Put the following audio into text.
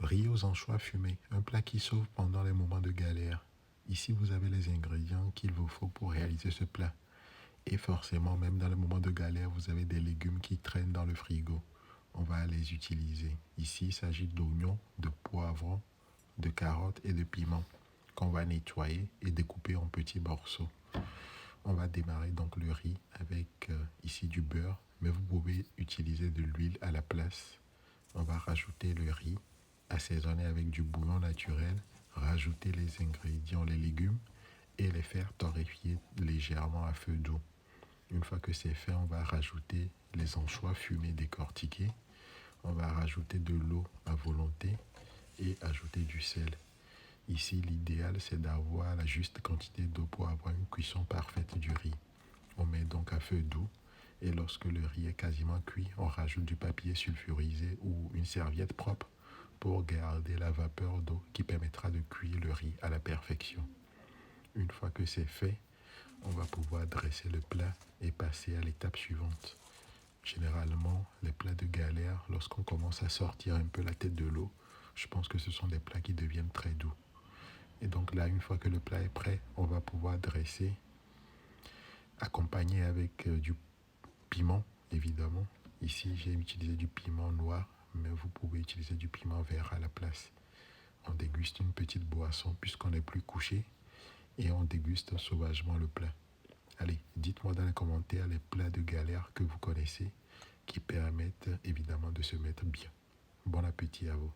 Riz aux anchois fumés, un plat qui sauve pendant les moments de galère. Ici, vous avez les ingrédients qu'il vous faut pour réaliser ce plat. Et forcément, même dans les moments de galère, vous avez des légumes qui traînent dans le frigo. On va les utiliser. Ici, il s'agit d'oignons, de poivrons, de carottes et de piments qu'on va nettoyer et découper en petits morceaux. On va démarrer donc le riz avec ici du beurre, mais vous pouvez utiliser de l'huile à la place. On va rajouter le riz, assaisonner avec du bouillon naturel, rajouter les ingrédients, les légumes et les faire torréfier légèrement à feu doux. Une fois que c'est fait, on va rajouter les anchois fumés décortiqués. On va rajouter de l'eau à volonté et ajouter du sel. Ici, l'idéal, c'est d'avoir la juste quantité d'eau pour avoir une cuisson parfaite du riz. On met donc à feu doux et lorsque le riz est quasiment cuit, on rajoute du papier sulfurisé ou une serviette propre pour garder la vapeur d'eau qui permettra de cuire le riz à la perfection. Une fois que c'est fait, on va pouvoir dresser le plat et passer à l'étape suivante. Généralement, les plats de galère, lorsqu'on commence à sortir un peu la tête de l'eau, je pense que ce sont des plats qui deviennent très doux. Et donc là, une fois que le plat est prêt, on va pouvoir dresser, accompagner avec du piment, évidemment. Ici, j'ai utilisé du piment noir, mais vous pouvez utiliser du piment vert à la place. On déguste une petite boisson puisqu'on n'est plus couché et on déguste sauvagement le plat. Allez, dites-moi dans les commentaires les plats de galère que vous connaissez qui permettent évidemment de se mettre bien. Bon appétit à vous.